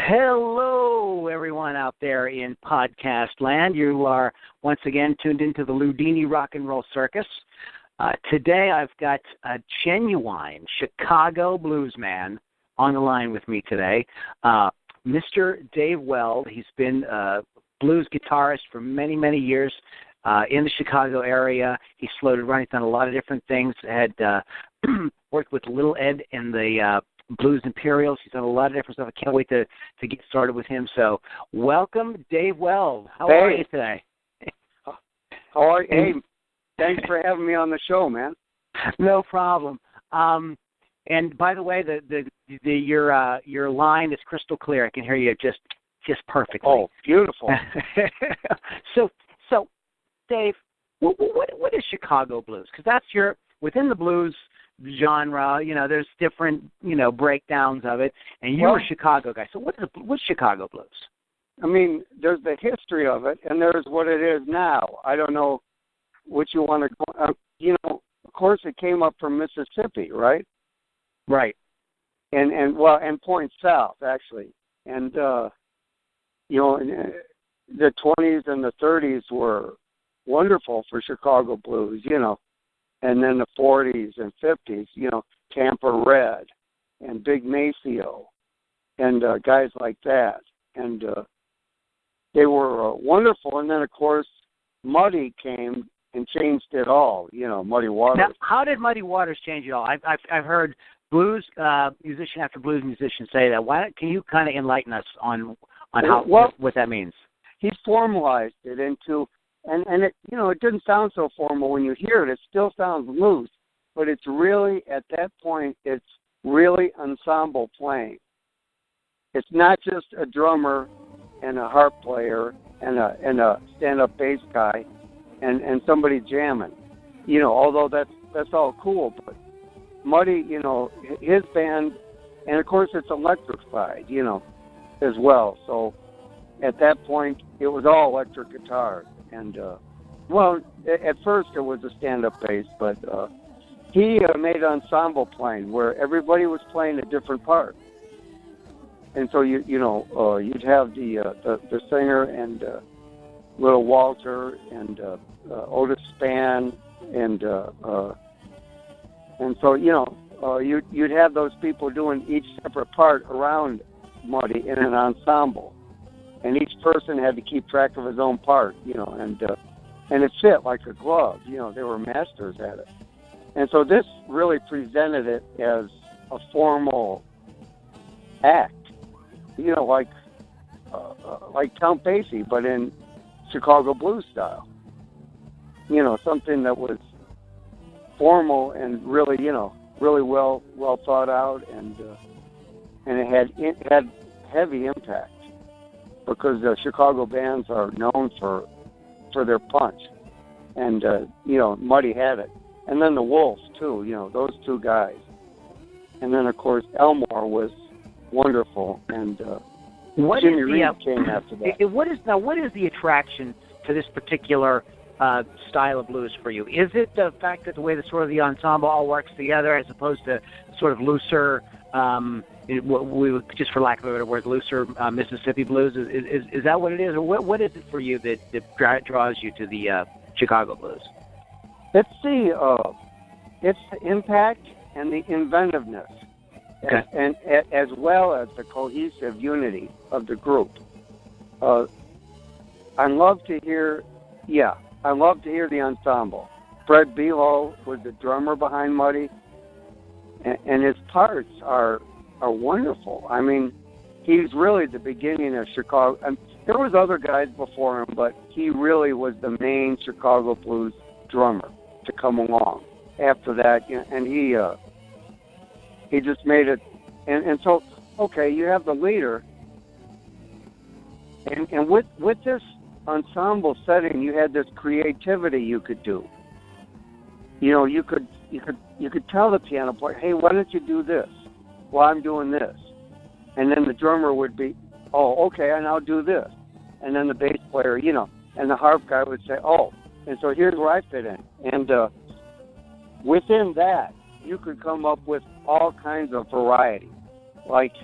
Hello, everyone out there in podcast land. You are once again tuned into the Loudini Rock and Roll Circus. Today I've got a genuine Chicago blues man on the line with me today, Mr. Dave Weld. He's been a blues guitarist for many, many years in the Chicago area. He's floated around. He's done a lot of different things. Had worked with Little Ed in the Blues Imperials. He's done a lot of different stuff. I can't wait to get started with him. So welcome, Dave Weld. How are you today? How are you? Hey, thanks for having me on the show, man. No problem. And by the way, your line is crystal clear. I can hear you just perfectly. Oh, beautiful. So Dave, what is Chicago blues? Because that's within the blues genre, there's different, breakdowns of it, and you're a Chicago guy. So what's Chicago blues? I mean, there's the history of it, and there's what it is now. I don't know what you want to go. Of course, it came up from Mississippi, right? Right. And points south, actually. And the 20s and the 30s were wonderful for Chicago blues, and then the 40s and 50s, Tampa Red and Big Maceo and guys like that. And they were wonderful. And then, of course, Muddy came and changed it all, Muddy Waters. Now, how did Muddy Waters change it all? I've heard blues musician after blues musician say that. Can you kind of enlighten us on how what that means? He formalized it into, and it it didn't sound so formal when you hear it. It still sounds loose, but it's really at that point it's really ensemble playing. It's not just a drummer and a harp player and a stand-up bass guy and somebody jamming. Although that's all cool, but Muddy, his band, and of course it's electrified, as well. So at that point, it was all electric guitars. And, at first it was a stand-up bass, but he made ensemble playing where everybody was playing a different part. And so, you'd have the singer and Little Walter and Otis Spann and so, you'd have those people doing each separate part around Muddy in an ensemble. And each person had to keep track of his own part, and it fit like a glove. They were masters at it. And so this really presented it as a formal act, like Count Basie, but in Chicago blues style. Something that was formal and really, really well thought out, and it had heavy impact because Chicago bands are known for their punch, and Muddy had it, and then the Wolves too. Those two guys, and then of course Elmore was wonderful, and Jimmy Reed came after that. What is the attraction to this particular style of blues for you? Is it the fact that the way the ensemble all works together as opposed to sort of looser, we would, just for lack of a better word, looser Mississippi blues? Is that what it is, or what is it for you that draws you to the Chicago blues? It's the impact and the inventiveness, okay. and as well as the cohesive unity of the group. I love to hear the ensemble. Fred Below was the drummer behind Muddy, and his parts are wonderful. I mean, he's really the beginning of Chicago. And there was other guys before him, but he really was the main Chicago blues drummer to come along after that. And he just made it. And so, okay, you have the leader, and with this ensemble setting, you had this creativity you could do. You could tell the piano player, hey, why don't you do this? Well, I'm doing this. And then the drummer would be, oh, okay, and I'll do this. And then the bass player, and the harp guy would say, oh, and so here's where I fit in. And within that, you could come up with all kinds of variety. Like,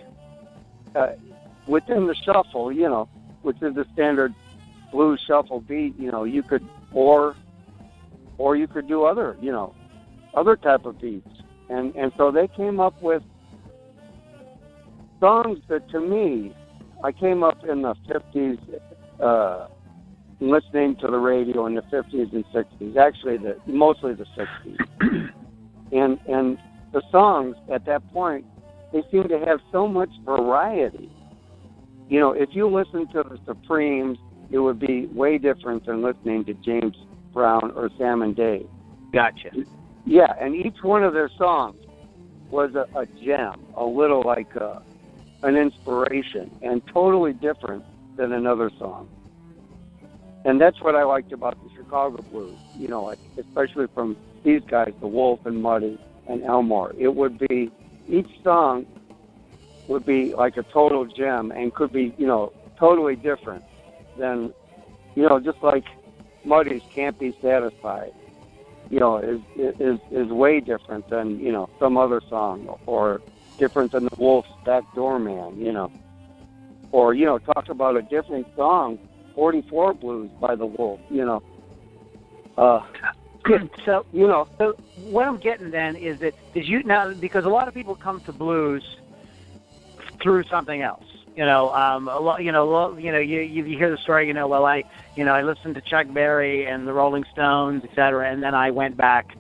within the shuffle, which is the standard blues shuffle beat, you could, or you could do other, other type of beats. And so they came up with songs that, to me, I came up in the 50s, listening to the radio in the 50s and 60s, actually mostly the 60s. and the songs at that point, they seem to have so much variety. If you listen to the Supremes, it would be way different than listening to James Brown or Sam and Dave. Gotcha. Yeah, and each one of their songs was a gem, a little like an inspiration, and totally different than another song. And that's what I liked about the Chicago blues, especially from these guys, the Wolf and Muddy and Elmore. It would be, each song would be like a total gem and could be, totally different than, just like Muddy's Can't Be Satisfied, is way different than, some other song, or different than the Wolf's Backdoor Man, or, talk about a different song, 44 Blues by the Wolf, So, so what I'm getting then is that because a lot of people come to blues through something else. You hear the story. I listened to Chuck Berry and the Rolling Stones, etc., and then I went back.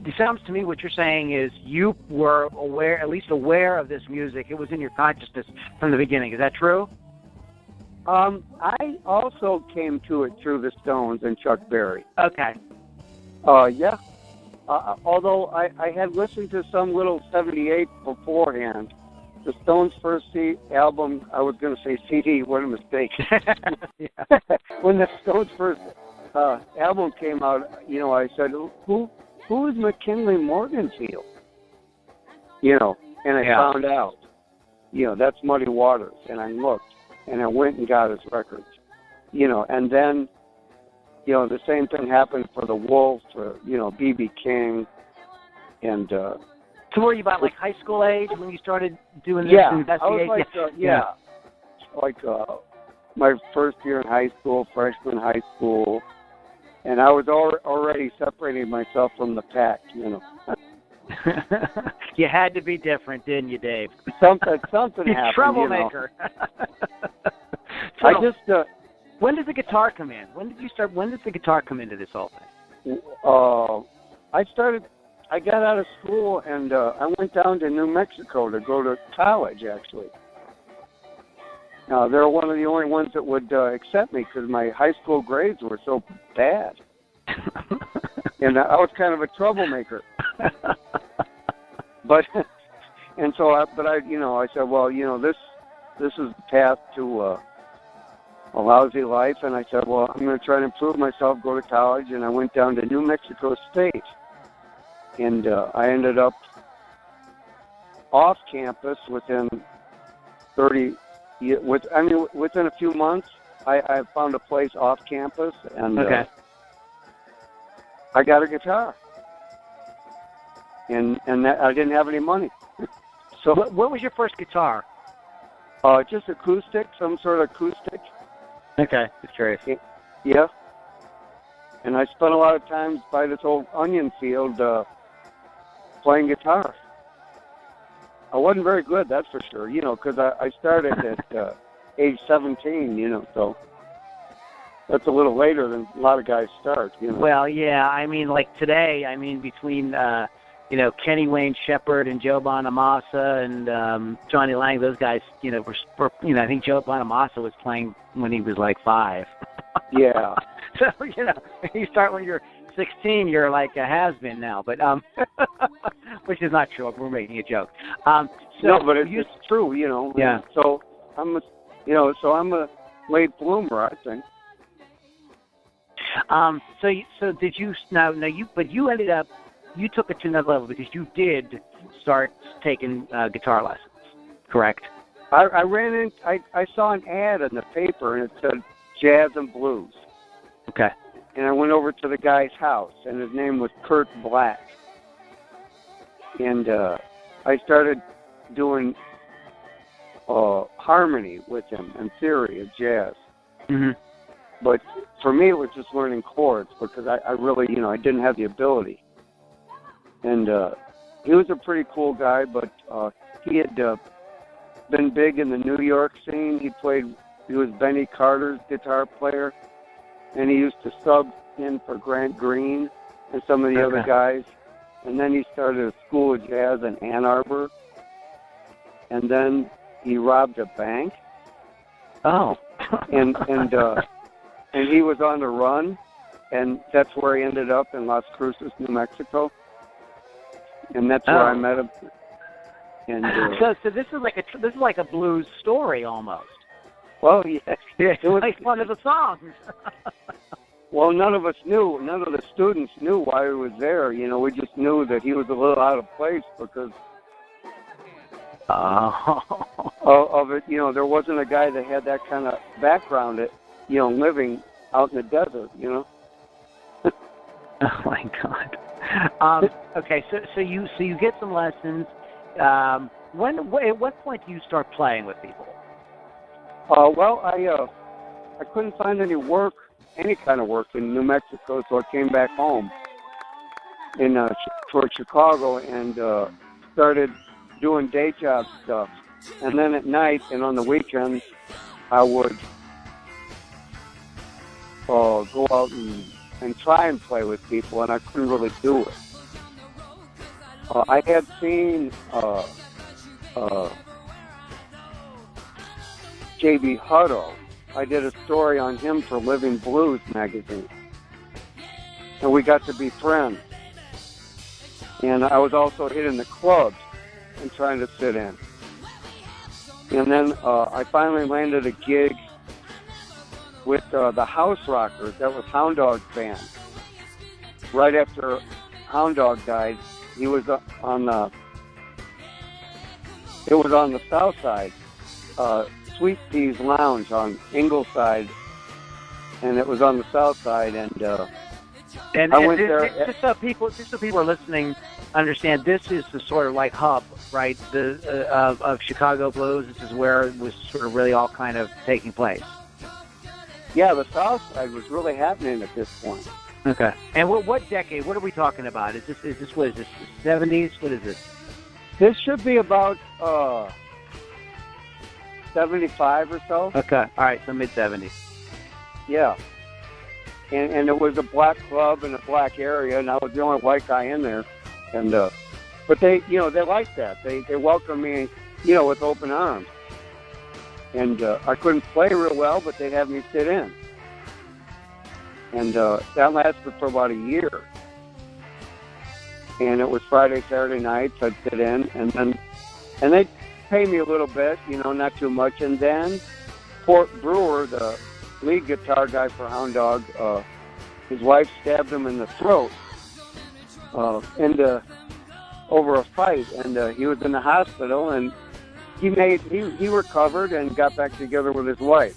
It sounds to me what you're saying is you were at least aware of this music. It was in your consciousness from the beginning. Is that true? I also came to it through the Stones and Chuck Berry. Okay. Yeah. Although I had listened to some little 78 beforehand. The Stones' first album, I was going to say CD, what a mistake. When the Stones' first album came out, I said, who is McKinley Morganfield? And I found out, that's Muddy Waters. And I looked, and I went and got his records, and then, the same thing happened for the Wolf, for, B.B. King, and... So were you about like high school age when you started doing this investigation? I was like my first year in high school, freshman high school, and I was already separating myself from the pack, You had to be different, didn't you, Dave? Something happened. Troublemaker. So, when did the guitar come in? When did the guitar come into this whole thing? I got out of school and I went down to New Mexico to go to college, actually. They're one of the only ones that would accept me because my high school grades were so bad. And I was kind of a troublemaker. I said, well, this is the path to a lousy life. And I said, well, I'm going to try to improve myself, go to college. And I went down to New Mexico State. And I ended up off campus within within a few months. I found a place off campus, and I got a guitar. And that, I didn't have any money. So what was your first guitar? Just acoustic, some sort of acoustic. Okay, just curious. Yeah. And I spent a lot of time by this old onion field playing guitar. I wasn't very good, that's for sure, because I started at age 17, so that's a little later than a lot of guys start, Well, yeah, I mean, like today, between, Kenny Wayne Shepherd and Joe Bonamassa and Johnny Lang, those guys, were I think Joe Bonamassa was playing when he was like 5. Yeah. So, you start when you're 16, you're like a has-been now, but which is not true. We're making a joke. No, but it's true, Yeah. So I'm a late bloomer, I think. So did you you ended up, you took it to another level because you did start taking guitar lessons, correct? I saw an ad in the paper and it said jazz and blues. Okay. And I went over to the guy's house, and his name was Kurt Black. And I started doing harmony with him and theory of jazz. Mm-hmm. But for me, it was just learning chords because I really, I didn't have the ability. And he was a pretty cool guy, but he had been big in the New York scene. He was Benny Carter's guitar player, and he used to sub in for Grant Green and some of the other guys. And then he started a school of jazz in Ann Arbor. And then he robbed a bank. Oh. and he was on the run, and that's where he ended up in Las Cruces, New Mexico. And that's where I met him. And so this is like a blues story almost. Well, yeah, it was like one of the songs. Well, none of the students knew why he was there. We just knew that he was a little out of place because of it. There wasn't a guy that had that kind of background, living out in the desert. Oh my God. Okay, so you get some lessons. At what point do you start playing with people? Well, I couldn't find any kind of work in New Mexico, so I came back home towards Chicago and started doing day job stuff. And then at night and on the weekends, I would go out and try and play with people, and I couldn't really do it. I had seen J.B. Hutto. I did a story on him for Living Blues magazine, and we got to be friends. And I was also hitting the clubs and trying to sit in. And then I finally landed a gig with the House Rockers. That was Hound Dog's band. Right after Hound Dog died, he was on the south side, Sweet Peas Lounge on Ingleside, and it was on the south side. And I went there. Just so people are listening understand, this is the sort of like hub, right? Of Chicago blues. This is where it was sort of really all kind of taking place. Yeah, the south side was really happening at this point. Okay. And what decade? What are we talking about? Is this what is this? 70s? What is this? This should be about 75 or so. Okay. All right. So mid 70s. Yeah. And it was a black club in a black area, and I was the only white guy in there. And but they liked that. They welcomed me, with open arms. And I couldn't play real well, but they'd have me sit in. And that lasted for about a year. And it was Friday, Saturday nights. I'd sit in, and they'd pay me a little bit, not too much. And then Fort Brewer, the lead guitar guy for Hound Dog, his wife stabbed him in the throat over a fight, and he was in the hospital, and he recovered and got back together with his wife.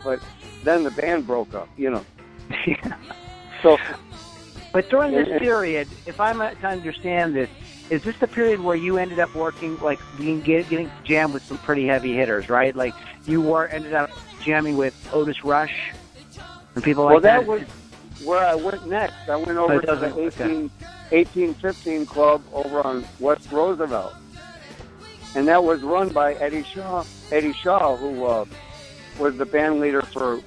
But then the band broke up, Yeah. So, but during this period, if I'm to understand this, is this the period where you ended up working, like getting jammed with some pretty heavy hitters, right? Like you ended up jamming with Otis Rush and people like that? Well, that was where I went next. I went over to the 1815 Club over on West Roosevelt. And that was run by Eddie Shaw, who was the band leader for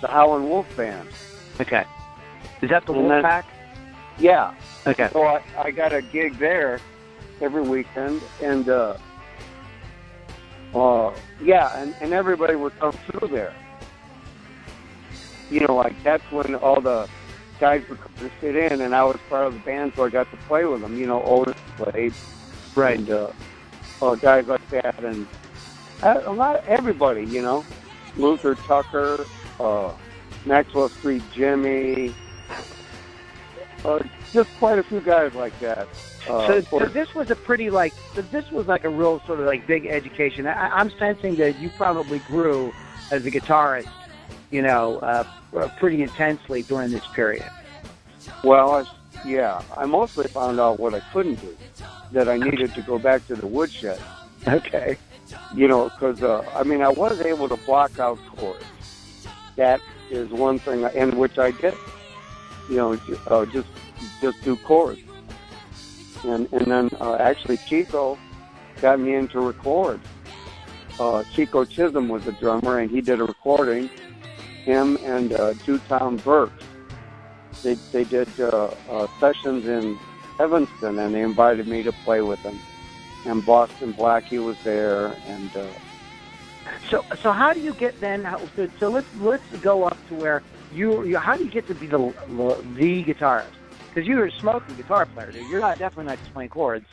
the Howlin' Wolf Band. Okay. Is that the Wolfpack? Yeah. Okay. So I got a gig there every weekend, and and everybody would come through there. Like that's when all the guys would come to sit in, and I was part of the band, so I got to play with them. Otis played, right? And guys like that, and everybody. Luther Tucker, Maxwell Street Jimmy, just quite a few guys like that. So this was this was like a real sort of like big education. I'm sensing that you probably grew as a guitarist, pretty intensely during this period. Well, I mostly found out what I couldn't do, that I needed to go back to the woodshed. Okay. You know, because I mean, I was able to block out chords. That is one thing, and which I did. You know, just do chords. And then actually Chico got me into record. Chico Chisholm was the drummer, and he did a recording. Him and Two-Town Burke. They did sessions in Evanston, and they invited me to play with them. And Boston Blackie was there, and so how do you get then? So let's go up to where you. How do you get to be the guitarist? Because you're a smoking guitar player. Dude. You're definitely not just playing chords.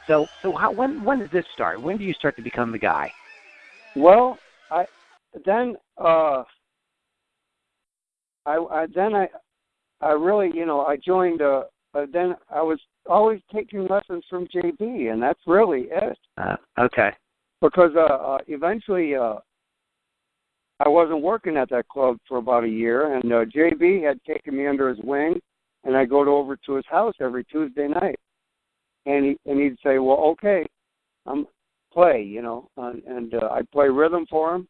So when does this start? When do you start to become the guy? Well, I really, you know, I joined. Then I was always taking lessons from JB, and that's really it. Okay. Because eventually I wasn't working at that club for about a year, and JB had taken me under his wing, and I go over to his house every Tuesday night, and he'd say, "Well, okay, play," you know, and I'd play rhythm for him,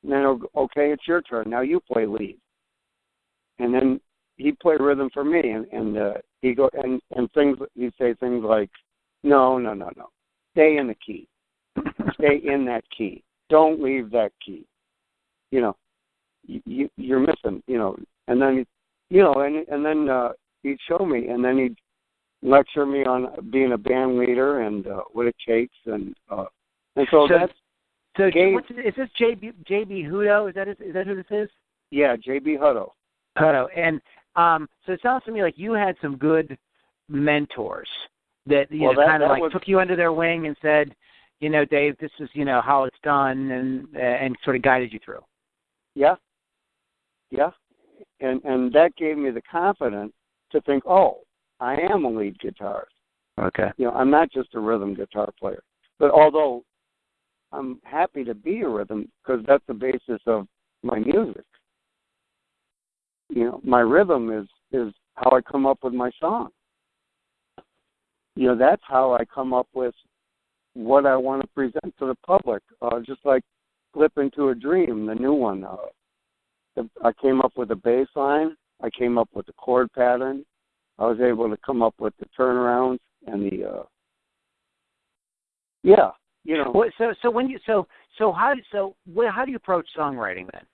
and then okay, it's your turn now. You play lead, and then he'd play rhythm for me, and he'd go and things. He'd say things like, "No, stay in the key, stay in that key. Don't leave that key. You know, you're missing. You know." And then, you know, and then he'd show me, and then he'd lecture me on being a band leader and what it takes, and so that's. So is this JB Hutto? Is that who this is? Yeah, JB Hutto. Hutto, and so it sounds to me like you had some good mentors that took you under their wing and said, you know, Dave, this is, you know, how it's done, and sort of guided you through. Yeah. And that gave me the confidence to think, oh, I am a lead guitarist. Okay. You know, I'm not just a rhythm guitar player. But although I'm happy to be a rhythm, because that's the basis of my music. You know, my rhythm is how I come up with my song. You know, that's how I come up with what I want to present to the public. Just like Slip Into a Dream, the new one. I came up with a bass line. I came up with the chord pattern. I was able to come up with the turnarounds and the you know. Well, how do you approach songwriting then?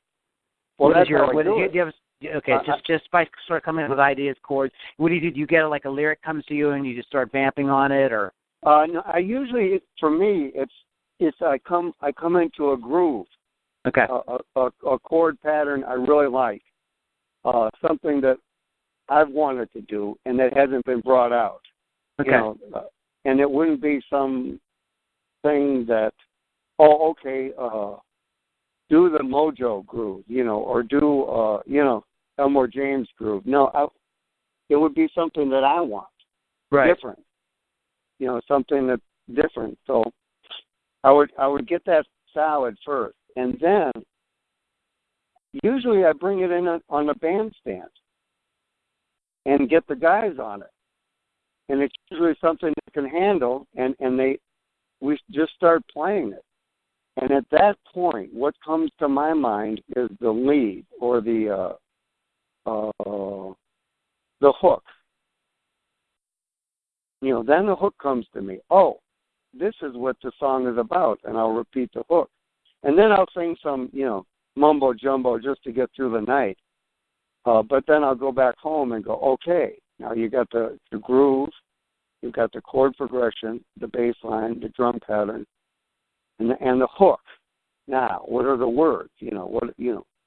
Well, that's how I do it. Okay, just by sort of coming up with ideas, chords. What do you do? Do you get like a lyric comes to you and you just start vamping on it, or? No, I usually, for me, it's I come into a groove. Okay. A chord pattern I really like, something that I've wanted to do and that hasn't been brought out. Okay. You know, and it wouldn't be some thing that, oh, okay, do the Mojo groove, you know, or do, you know, Elmore James groove. No, it would be something that I want. Right. Different. You know, something that's different. So I would get that salad first, and then usually I bring it in on the bandstand and get the guys on it. And it's usually something they can handle, and we just start playing it. And at that point, what comes to my mind is the lead or the hook. You know, then the hook comes to me. Oh, this is what the song is about, and I'll repeat the hook. And then I'll sing some, you know, mumbo jumbo just to get through the night. But then I'll go back home and go, okay, now you got the groove, you've got the chord progression, the bass line, the drum pattern, and the hook. Now, what are the words? You know,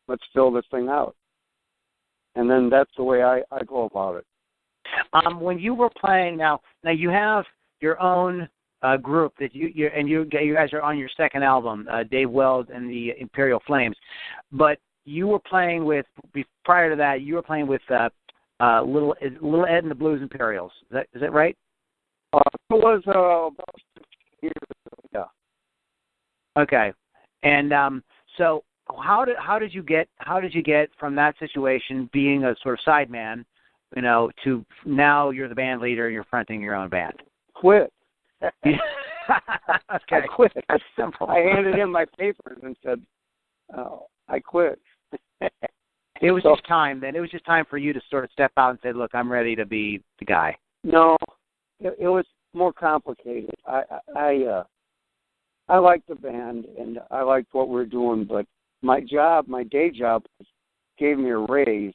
let's fill this thing out. And then that's the way I go about it. When you were playing, now you have your own group that you guys are on your second album, Dave Weld and the Imperial Flames, but you were playing with, prior to that, you were playing with Little Ed and the Blues Imperials. Is that right? It was about 15 years ago, yeah. Okay, and so how did you get from that situation, being a sort of sideman, you know, to now you're the band leader and you're fronting your own band? Quit. Okay. I quit. That's simple. I handed in my papers and said, "Oh, I quit." It was just time then. It was just time for you to sort of step out and say, "Look, I'm ready to be the guy." No, it was more complicated. I liked the band and I liked what we were doing, but my day job, gave me a raise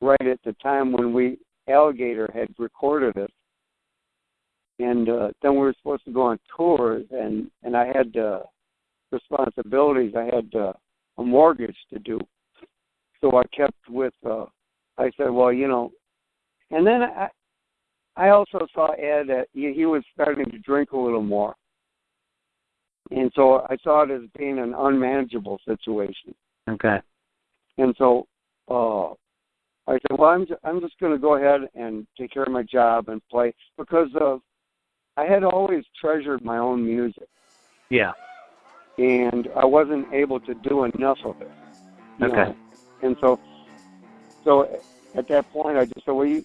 right at the time when Alligator had recorded it, and then we were supposed to go on tours, and I had responsibilities. I had a mortgage to do, so I kept with. I said, well, and then I also saw Ed that he was starting to drink a little more, and so I saw it as being an unmanageable situation. Okay. And so I said, well, I'm just going to go ahead and take care of my job and play, because I had always treasured my own music. Yeah. And I wasn't able to do enough of it. Okay. know? And so at that point, I just said, well, you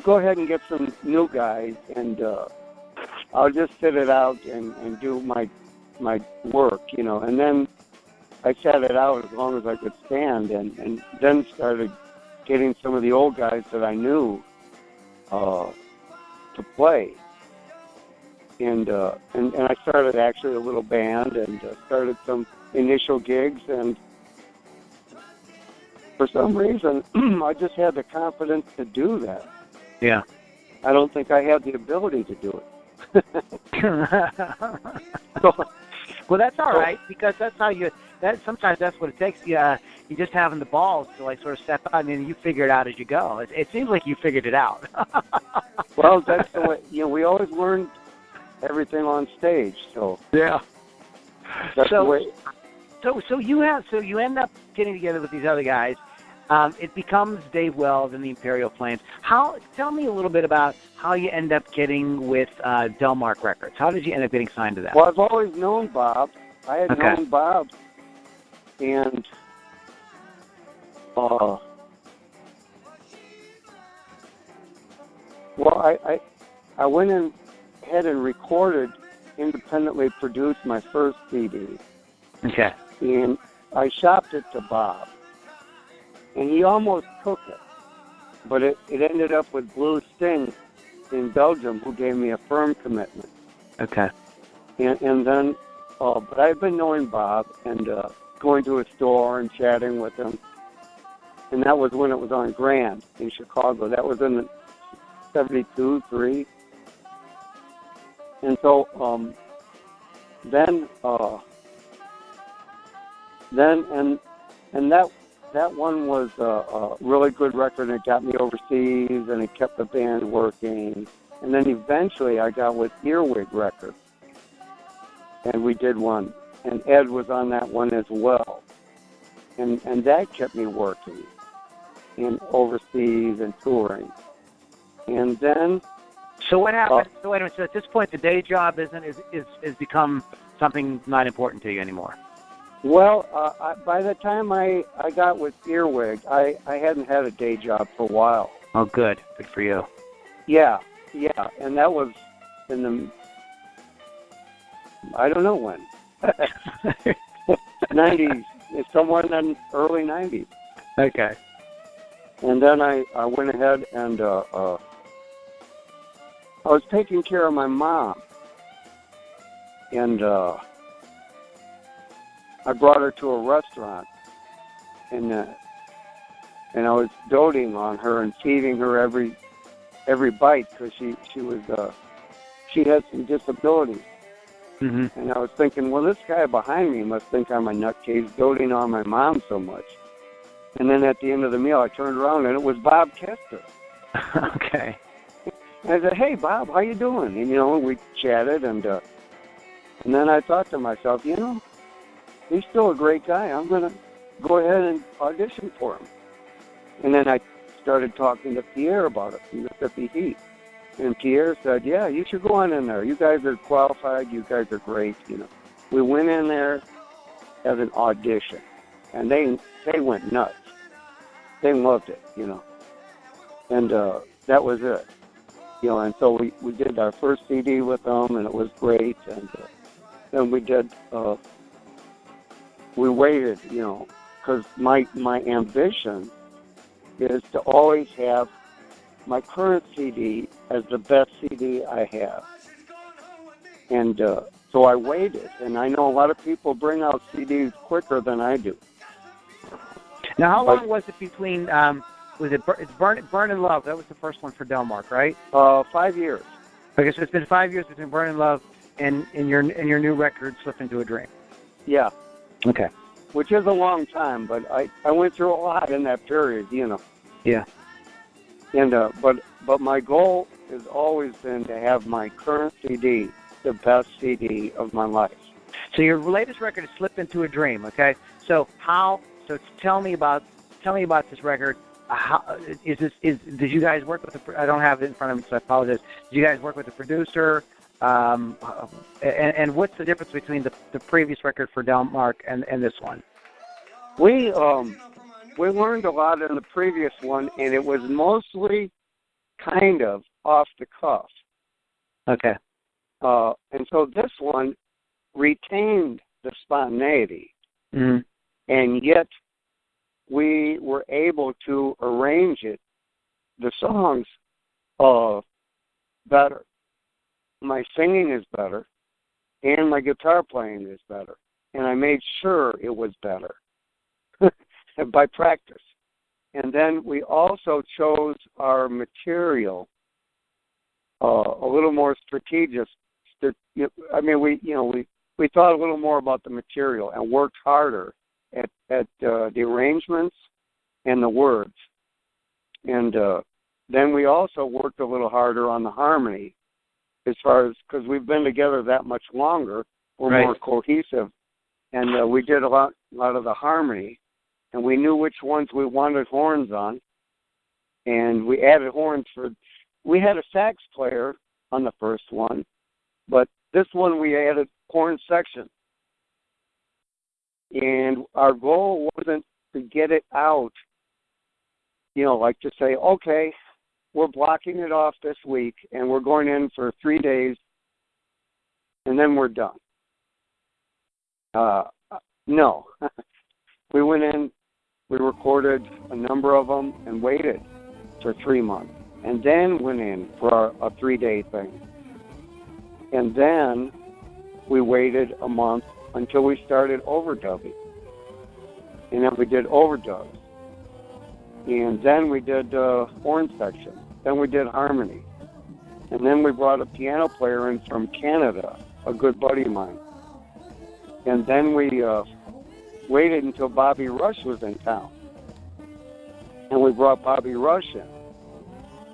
go ahead and get some new guys, and I'll just sit it out and do my work, And then I sat it out as long as I could stand, and then started getting some of the old guys that I knew to play. And I started actually a little band, and started some initial gigs, and for some reason, I just had the confidence to do that. Yeah. I don't think I had the ability to do it. Well, that's all right, because that's how sometimes that's what it takes. You just having the balls to sort of step out, and then you figure it out as you go. It seems like you figured it out. Well, that's the way. We always learn everything on stage. So yeah, that's the way. So you end up getting together with these other guys. It becomes Dave Weld and the Imperial Flames. Tell me a little bit about how you end up getting with Delmark Records. How did you end up getting signed to that? Well, I've always known Bob. I had known Bob, and I went ahead and recorded, independently produced my first CD. Okay. And I shopped it to Bob, and he almost took it, but it ended up with Blue Sting in Belgium, who gave me a firm commitment. Okay. And then, but I've been knowing Bob and going to his store and chatting with him, and that was when it was on Grand in Chicago. That was in the 72, 3. And so then that one was a really good record, and it got me overseas, and it kept the band working. And then eventually I got with Earwig Records, and we did one, and Ed was on that one as well. And that kept me working in overseas and touring. And then... So what happened? So wait a minute. So at this point, the day job is become something not important to you anymore. Well, by the time I got with Earwig, I hadn't had a day job for a while. Oh, good. Good for you. Yeah. And that was in the, I don't know when. 90s, somewhere in the early 90s. Okay. And then I went ahead and I was taking care of my mom. And I brought her to a restaurant, and I was doting on her and feeding her every bite, because she had some disabilities. Mm-hmm. And I was thinking, well, this guy behind me must think I'm a nutcase doting on my mom so much. And then at the end of the meal, I turned around, and it was Bob Kester. Okay. And I said, hey, Bob, how you doing? And, we chatted, and then I thought to myself, he's still a great guy. I'm going to go ahead and audition for him. And then I started talking to Pierre about it from Mississippi Heat. And Pierre said, yeah, you should go on in there. You guys are qualified. You guys are great. We went in there as an audition, and they went nuts. They loved it, And that was it. and so we did our first CD with them, and it was great. And then we did, we waited, because my ambition is to always have my current CD as the best CD I have. And so I waited, and I know a lot of people bring out CDs quicker than I do. Now, how long was it between, was it Burn in Love? That was the first one for Delmark, right? 5 years. Okay, so it's been 5 years between Burn in Love and your new record, Slip Into a Dream. Yeah. Okay. Which is a long time, but I went through a lot in that period, Yeah. And but my goal has always been to have my current CD the best CD of my life. So your latest record is Slip Into a Dream, okay? So tell me about this record. Did you guys work with I don't have it in front of me, so I apologize. Did you guys work with the producer? And what's the difference between the previous record for Delmark and this one? We learned a lot in the previous one, and it was mostly kind of off the cuff. Okay. And so this one retained the spontaneity, mm-hmm. and yet we were able to arrange the songs, better. My singing is better, and my guitar playing is better, and I made sure it was better by practice. And then we also chose our material a little more strategic. I mean, we thought a little more about the material and worked harder at the arrangements and the words. And then we also worked a little harder on the harmony, as far as, because we've been together that much longer, we're right. more cohesive, and we did a lot of the harmony, and we knew which ones we wanted horns on, and we added horns we had a sax player on the first one, but this one we added horn section. And our goal wasn't to get it out, like to say, okay, we're blocking it off this week and we're going in for 3 days and then we're done. No. We went in, we recorded a number of them and waited for 3 months. And then went in for a 3-day thing. And then we waited a month until we started overdubbing. And then we did overdubs. And then we did horn section. Then we did harmony. And then we brought a piano player in from Canada, a good buddy of mine. And then we waited until Bobby Rush was in town. And we brought Bobby Rush in.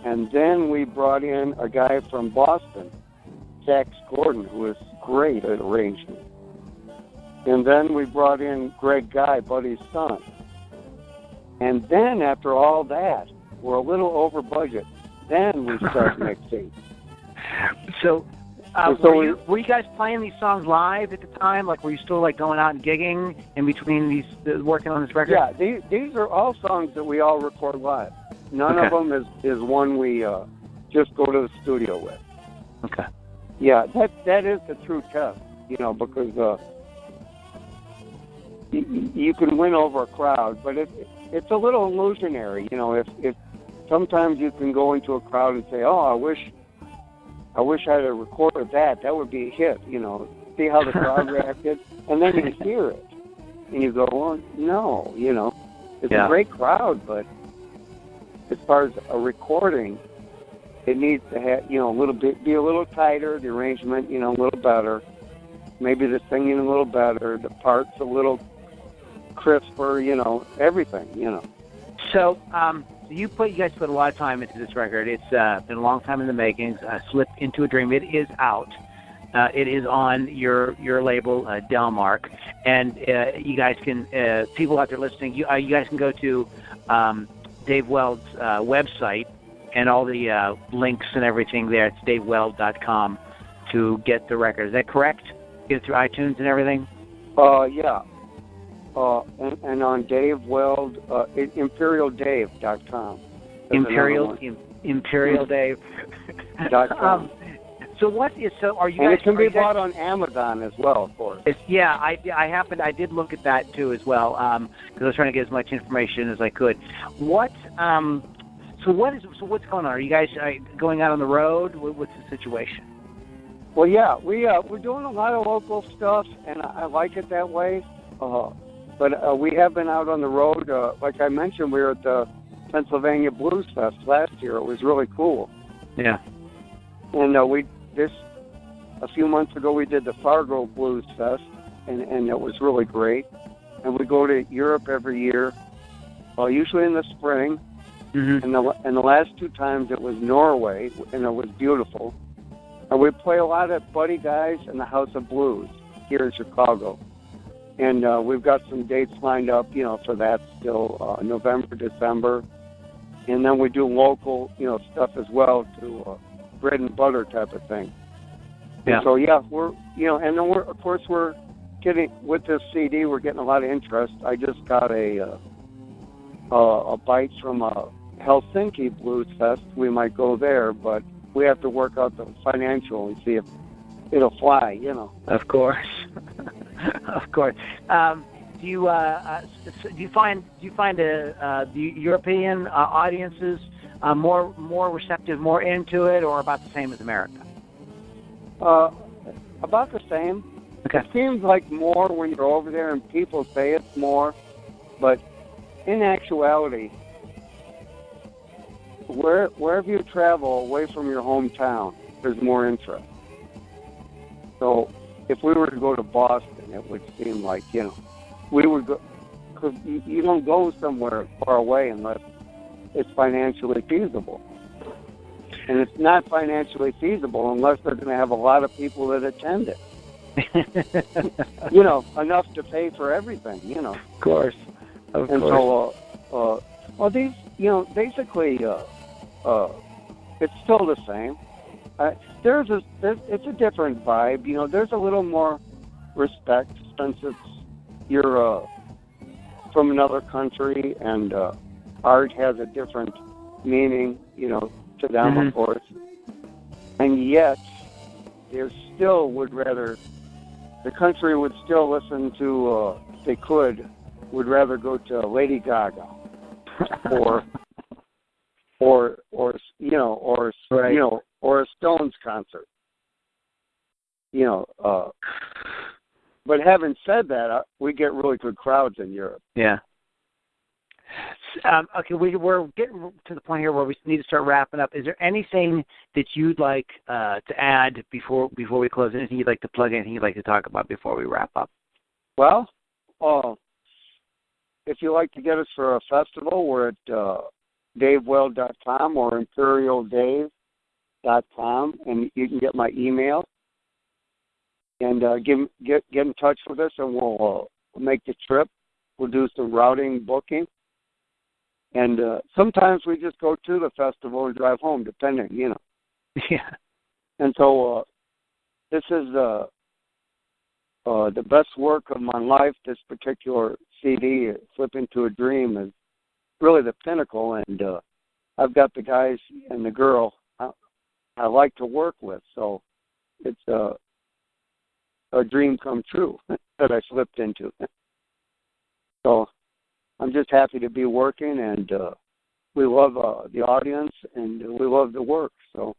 And then we brought in a guy from Boston, Sax Gordon, who was great at arrangement. And then we brought in Greg Guy, Buddy's son. And then after all that, we're a little over budget. Then we start mixing. So, were you guys playing these songs live at the time? Like, were you still going out and gigging in between working on this record? Yeah, these are all songs that we all record live. None of them is one we just go to the studio with. Okay. Yeah, that is the true test, because you can win over a crowd, but it's a little illusionary, if sometimes you can go into a crowd and say, oh, I wish I'd have recorded that. That would be a hit, see how the crowd reacted, and then you hear it, and you go, well, no, it's a great crowd, but as far as a recording, it needs to have, be a little tighter, the arrangement, a little better, maybe the singing a little better, the parts a little crisper, everything, So, you guys put a lot of time into this record. It's been a long time in the making. Slip Into a Dream. It is out. It is on your label, Delmark, and you guys can, people out there listening, you guys can go to Dave Weld's website and all the links and everything there. It's daveweld.com to get the record. Is that correct? Get it through iTunes and everything? Yeah. And on Dave Weld, ImperialDave.com. Imperial Dave. .com. So are you and guys? it can be you guys, bought on Amazon as well, of course. Yeah, I did look at that too as well because I was trying to get as much information as I could. What's going on? Are you guys going out on the road? What's the situation? Well, yeah, we're doing a lot of local stuff, and I like it that way. But we have been out on the road. Like I mentioned, we were at the Pennsylvania Blues Fest last year. It was really cool. Yeah. And a few months ago, we did the Fargo Blues Fest, and it was really great. And we go to Europe every year, usually in the spring. Mm-hmm. And the last 2 times it was Norway, and it was beautiful. And we play a lot at Buddy Guys and the House of Blues here in Chicago. And we've got some dates lined up, for that still, November, December. And then we do local, stuff as well to bread and butter type of thing. Yeah. And so, we're, and then we're getting, with this CD, we're getting a lot of interest. I just got a bite from a Helsinki Blues Fest. We might go there, but we have to work out the financial and see if it'll fly, Of course. Of course. Do you find the European audiences more receptive, more into it, or about the same as America? About the same. Okay. It seems like more when you're over there, and people say it's more, but in actuality, wherever you travel away from your hometown, there's more interest. So if we were to go to Boston, it would seem like, we would go, because you don't go somewhere far away unless it's financially feasible. And it's not financially feasible unless they're going to have a lot of people that attend it. Enough to pay for everything, Of course. Of course. So, these, basically, it's still the same. It's a different vibe. There's a little more respect since you're from another country, and art has a different meaning, to them, mm-hmm. of course. And yet, they still would rather, the country would still listen to, if they would rather go to Lady Gaga, or right. Or a Stones concert. But having said that, we get really good crowds in Europe. Yeah. Okay, we're getting to the point here where we need to start wrapping up. Is there anything that you'd like to add before we close? Anything you'd like to plug? Anything you'd like to talk about before we wrap up? Well, if you'd like to get us for a festival, we're at DaveWeld.com or ImperialDave.com, and you can get my email and get in touch with us, and we'll make the trip. We'll do some routing booking, and sometimes we just go to the festival and drive home, depending, Yeah. And so this is the best work of my life. This particular CD, Flip Into a Dream, is really the pinnacle, and I've got the guys and the girl I like to work with, so it's a dream come true that I slipped into. So I'm just happy to be working, and we love the audience, and we love the work. So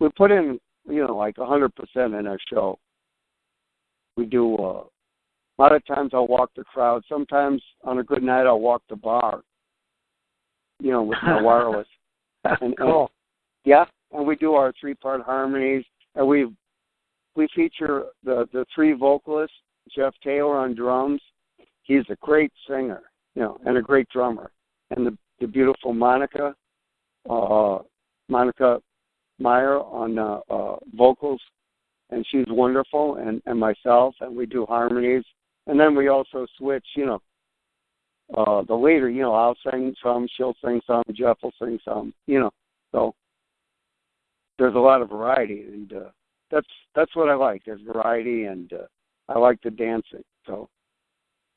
we put in, like 100% in our show. We do a lot of times I'll walk the crowd. Sometimes on a good night I'll walk the bar, with my wireless. Cool. And we do our 3-part harmonies, and we feature the 3 vocalists. Jeff Taylor on drums. He's a great singer, and a great drummer. And the beautiful Monica Meyer on vocals, and she's wonderful, and myself, and we do harmonies. And then we also switch, the leader, I'll sing some, she'll sing some, Jeff will sing some, so there's a lot of variety, and that's what I like. There's variety, and I like the dancing, so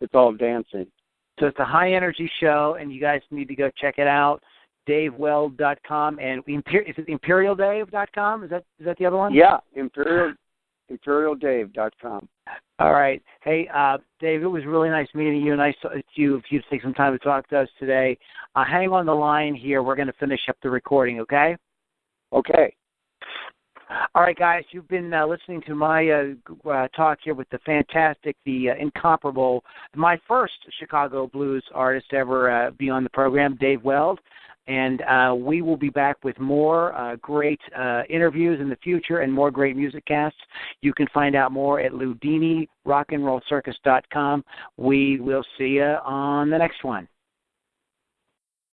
it's all dancing. So it's a high-energy show, and you guys need to go check it out. DaveWeld.com, and is it ImperialDave.com? Is that the other one? Yeah, ImperialDave.com. All right. Hey, Dave, it was really nice meeting you. Nice to you if you take some time to talk to us today. Hang on the line here. We're going to finish up the recording, okay? Okay. All right, guys, you've been listening to my talk here with the fantastic, the incomparable, my first Chicago blues artist ever be on the program, Dave Weld. And we will be back with more great interviews in the future and more great music casts. You can find out more at LouDiniRockandRollCircus.com. We will see you on the next one.